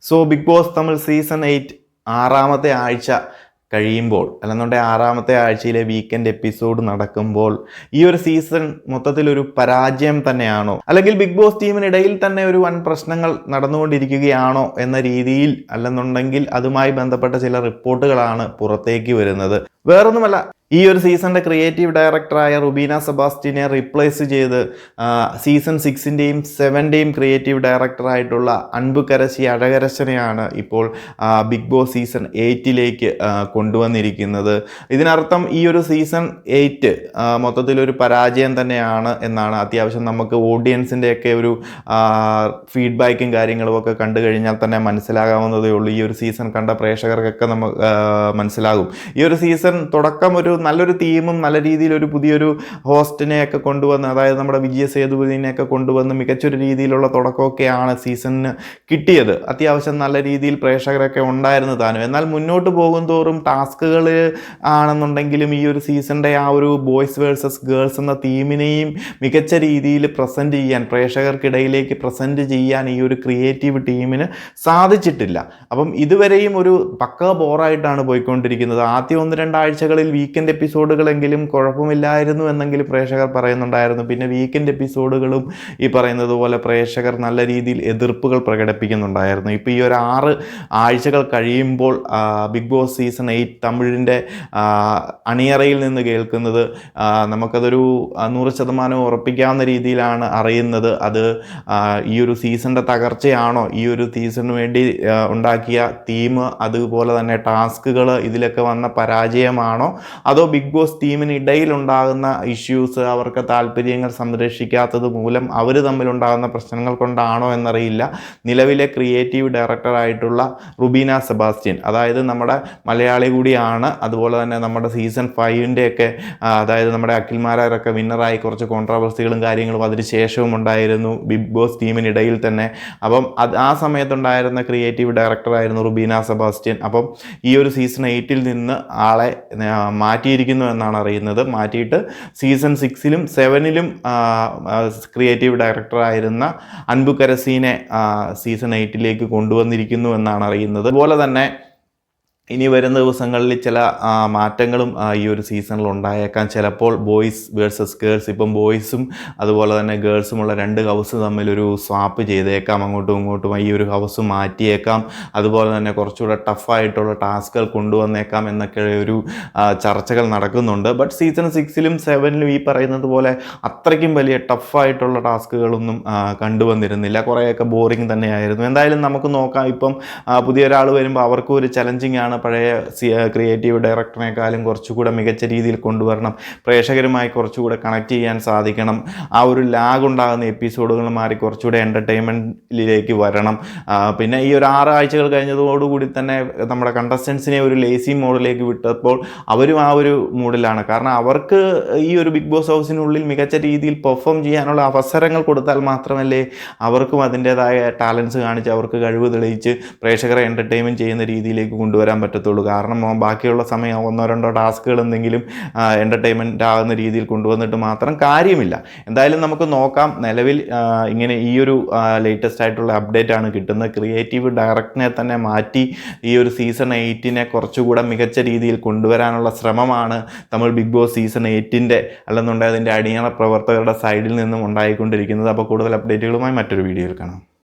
So Bigg Boss Tamil season 8 ആറാമത്തെ ആഴ്ച കഴിയുമ്പോൾ അല്ലെന്നുണ്ടെങ്കിൽ ആറാമത്തെ ആഴ്ചയിലെ വീക്കെൻഡ് എപ്പിസോഡ് നടക്കുമ്പോൾ ഈ ഒരു സീസൺ മൊത്തത്തിൽ ഒരു പരാജയം തന്നെയാണോ, അല്ലെങ്കിൽ ബിഗ് ബോസ് ടീമിനിടയിൽ തന്നെ ഒരു വൻ പ്രശ്നങ്ങൾ നടന്നുകൊണ്ടിരിക്കുകയാണോ എന്ന രീതിയിൽ, അല്ലെന്നുണ്ടെങ്കിൽ അതുമായി ബന്ധപ്പെട്ട ചില റിപ്പോർട്ടുകളാണ് പുറത്തേക്ക് വരുന്നത്. വേറൊന്നുമല്ല, ഈ ഒരു സീസണിന്റെ ക്രിയേറ്റീവ് ഡയറക്ടറായ റുബീന സെബാസ്റ്റ്യനെ റീപ്ലേസ് ചെയ്ത് സീസൺ 6ന്റെയും 7ന്റെയും ക്രിയേറ്റീവ് ഡയറക്ടറായിട്ടുള്ള അൻബുകരശി അഴകരശനെയാണ് ഇപ്പോൾ ബിഗ് ബോസ് സീസൺ 8ലേക്ക് കൊണ്ടുവന്നിരിക്കുന്നത്. ഇതിനർത്ഥം ഈ ഒരു സീസൺ 8 മൊത്തത്തിലൊരു പരാജയം തന്നെയാണ് എന്നാണ്. അത്യാവശ്യം നമുക്ക് ഓഡിയൻസിൻ്റെയൊക്കെ ഒരു ഫീഡ്ബാക്കും കാര്യങ്ങളും ഒക്കെ കണ്ടു കഴിഞ്ഞാൽ തന്നെ മനസ്സിലാകാവുന്നതേ ഉള്ളൂ. ഈ ഒരു സീസൺ കണ്ട പ്രേക്ഷകർക്കൊക്കെ നമുക്ക് മനസ്സിലാകും. ഈ ഒരു സീസൺ തുടക്കം ഒരു നല്ലൊരു തീമും നല്ല രീതിയിൽ ഒരു പുതിയൊരു ഹോസ്റ്റിനെയൊക്കെ കൊണ്ടുവന്ന്, അതായത് നമ്മുടെ വിജയ സേതുപതിനെയൊക്കെ കൊണ്ടുവന്ന് മികച്ചൊരു രീതിയിലുള്ള തുടക്കമൊക്കെയാണ് സീസണിന് കിട്ടിയത്. അത്യാവശ്യം നല്ല രീതിയിൽ പ്രേക്ഷകരൊക്കെ ഉണ്ടായിരുന്നു താനും. എന്നാൽ മുന്നോട്ട് പോകും തോറും ടാസ്കുകൾ ആണെന്നുണ്ടെങ്കിലും ഈ ഒരു സീസണിൻ്റെ ആ ഒരു ബോയ്സ് വേഴ്സസ് ഗേൾസ് എന്ന തീമിനെയും മികച്ച രീതിയിൽ പ്രസൻറ്റ് ചെയ്യാൻ, പ്രേക്ഷകർക്കിടയിലേക്ക് പ്രസൻറ്റ് ചെയ്യാൻ ഈ ഒരു ക്രിയേറ്റീവ് ടീമിന് സാധിച്ചിട്ടില്ല. അപ്പം ഇതുവരെയും ഒരു പക്ക ബോറായിട്ടാണ് പോയിക്കൊണ്ടിരിക്കുന്നത്. ആദ്യം 1-2 ആഴ്ചകളിൽ വീക്കെൻഡ് എപ്പിസോഡുകളെങ്കിലും കുഴപ്പമില്ലായിരുന്നു എന്നെങ്കിലും പ്രേക്ഷകർ പറയുന്നുണ്ടായിരുന്നു. പിന്നെ വീക്കെൻഡ് എപ്പിസോഡുകളും ഈ പറയുന്നത് പോലെ പ്രേക്ഷകർ നല്ല രീതിയിൽ എതിർപ്പുകൾ പ്രകടിപ്പിക്കുന്നുണ്ടായിരുന്നു. ഇപ്പോൾ ഈ ഒരു 6 ആഴ്ചകൾ കഴിയുമ്പോൾ ബിഗ് ബോസ് സീസൺ 8 തമിഴിൻ്റെ അണിയറയിൽ നിന്ന് കേൾക്കുന്നത് നമുക്കതൊരു 100% ഉറപ്പിക്കാവുന്ന രീതിയിലാണ് അറിയുന്നത്. അത് ഈ ഒരു സീസണിൻ്റെ തകർച്ചയാണോ, ഈ ഒരു സീസണിന് വേണ്ടി ഉണ്ടാക്കിയ തീം, അതുപോലെ തന്നെ ടാസ്കുകൾ, ഇതിലൊക്കെ വന്ന പരാജയമാണോ, അതോ ബിഗ് ബോസ് ടീമിനിടയിൽ ഉണ്ടാകുന്ന ഇഷ്യൂസ്, അവർക്ക് താല്പര്യങ്ങൾ സംരക്ഷിക്കാത്തത് മൂലം അവർ തമ്മിലുണ്ടാകുന്ന പ്രശ്നങ്ങൾ കൊണ്ടാണോ എന്നറിയില്ല. നിലവിലെ ക്രിയേറ്റീവ് ഡയറക്ടറായിട്ടുള്ള റുബീന സെബാസ്റ്റ്യൻ, അതായത് നമ്മുടെ മലയാളി കൂടിയാണ്, അതുപോലെ തന്നെ നമ്മുടെ സീസൺ 5ൻ്റെയൊക്കെ അതായത് നമ്മുടെ അഖിൽമാരൊക്കെ വിന്നറായി കുറച്ച് കോൺട്രവേഴ്സികളും കാര്യങ്ങളും അതിന് ശേഷവും ഉണ്ടായിരുന്നു ബിഗ് ബോസ് ടീമിനിടയിൽ തന്നെ. അപ്പം ആ സമയത്തുണ്ടായിരുന്ന ക്രിയേറ്റീവ് ഡയറക്ടറായിരുന്നു റുബീന സെബാസ്റ്റ്യൻ. അപ്പം ഈ ഒരു സീസൺ 8ൽ നിന്ന് ആളെ മാറ്റിയിരിക്കുന്നു എന്നാണ് അറിയുന്നത്. മാറ്റിയിട്ട് സീസൺ 6ലും 7ലും ക്രിയേറ്റീവ് ഡയറക്ടറായിരുന്ന അൻബുകരശീനെ സീസൺ 8ലേക്ക് കൊണ്ടുവന്നിരിക്കുന്നു എന്നാണ് അറിയുന്നത്. അതുപോലെ തന്നെ ഇനി വരുന്ന ദിവസങ്ങളിൽ ചില മാറ്റങ്ങളും ഈ ഒരു സീസണിൽ ഉണ്ടായേക്കാം. ചിലപ്പോൾ ബോയ്സ് വേഴ്സസ് ഗേൾസ്, ഇപ്പം ബോയ്സും അതുപോലെ തന്നെ ഗേൾസുമുള്ള 2 ഹൗസ് തമ്മിലൊരു സ്വാപ്പ് ചെയ്തേക്കാം, അങ്ങോട്ടും ഇങ്ങോട്ടും ഈ ഒരു ഹൗസ് മാറ്റിയേക്കാം. അതുപോലെ തന്നെ കുറച്ചുകൂടെ ടഫായിട്ടുള്ള ടാസ്കുകൾ കൊണ്ടുവന്നേക്കാം എന്നൊക്കെ ഒരു ചർച്ചകൾ നടക്കുന്നുണ്ട്. ബട്ട് സീസൺ 6ലും 7ലും ഈ പറയുന്നത് പോലെ അത്രയ്ക്കും വലിയ ടഫായിട്ടുള്ള ടാസ്കുകളൊന്നും കണ്ടുവന്നിരുന്നില്ല. കുറേയൊക്കെ ബോറിങ് തന്നെയായിരുന്നു. എന്തായാലും നമുക്ക് നോക്കാം. ഇപ്പം പുതിയൊരാൾ വരുമ്പോൾ അവർക്കും ഒരു ചലഞ്ചിങ് ആണ്. പഴയ ക്രിയേറ്റീവ് ഡയറക്ടറിനേക്കാളും കുറച്ചുകൂടെ മികച്ച രീതിയിൽ കൊണ്ടുവരണം, പ്രേക്ഷകരുമായി കുറച്ചുകൂടെ കണക്ട് ചെയ്യാൻ സാധിക്കണം, ആ ഒരു ലാഗ് ഉണ്ടാകുന്ന എപ്പിസോഡുകൾ മാറി കുറച്ചുകൂടെ എൻ്റർടൈൻമെൻറ്റിലേക്ക് വരണം. പിന്നെ ഈ ഒരു 6 ആഴ്ചകൾ കഴിഞ്ഞതോടുകൂടി തന്നെ നമ്മുടെ കണ്ടസ്റ്റൻസിനെ ഒരു ലേസി മോഡിലേക്ക് വിട്ടപ്പോൾ അവരും ആ ഒരു മൂഡിലാണ്. കാരണം അവർക്ക് ഈ ഒരു ബിഗ് ബോസ് ഹൗസിനുള്ളിൽ മികച്ച രീതിയിൽ പെർഫോം ചെയ്യാനുള്ള അവസരങ്ങൾ കൊടുത്താൽ മാത്രമല്ലേ അവർക്കും അതിൻ്റേതായ ടാലൻസ് കാണിച്ച് അവർക്ക് കഴിവ് തെളിയിച്ച് പ്രേക്ഷകരെ എൻ്റർടൈൻമെൻറ്റ് ചെയ്യുന്ന രീതിയിലേക്ക് കൊണ്ടുവരാൻ പറ്റത്തുള്ളൂ. കാരണം ബാക്കിയുള്ള സമയം 1-2 ടാസ്കുകൾ എന്തെങ്കിലും എൻ്റർടൈൻമെൻറ്റ് ആകുന്ന രീതിയിൽ കൊണ്ടുവന്നിട്ട് മാത്രം കാര്യമില്ല. എന്തായാലും നമുക്ക് നോക്കാം. നിലവിൽ ഇങ്ങനെ ഈ ഒരു ലേറ്റസ്റ്റ് ആയിട്ടുള്ള അപ്ഡേറ്റ് ആണ് കിട്ടുന്നത്. ക്രിയേറ്റീവ് ഡയറക്ടറിനെ തന്നെ മാറ്റി ഈ ഒരു സീസൺ 8നെ കുറച്ചുകൂടെ മികച്ച രീതിയിൽ കൊണ്ടുവരാനുള്ള ശ്രമമാണ് തമിഴ് ബിഗ് ബോസ് സീസൺ 8ൻ്റെ അല്ലെന്നുണ്ടെങ്കിൽ അതിൻ്റെ അണിയറ പ്രവർത്തകരുടെ സൈഡിൽ നിന്നും ഉണ്ടായിക്കൊണ്ടിരിക്കുന്നത്. അപ്പോൾ കൂടുതൽ അപ്ഡേറ്റുകളുമായി മറ്റൊരു വീഡിയോയിൽ കാണാം.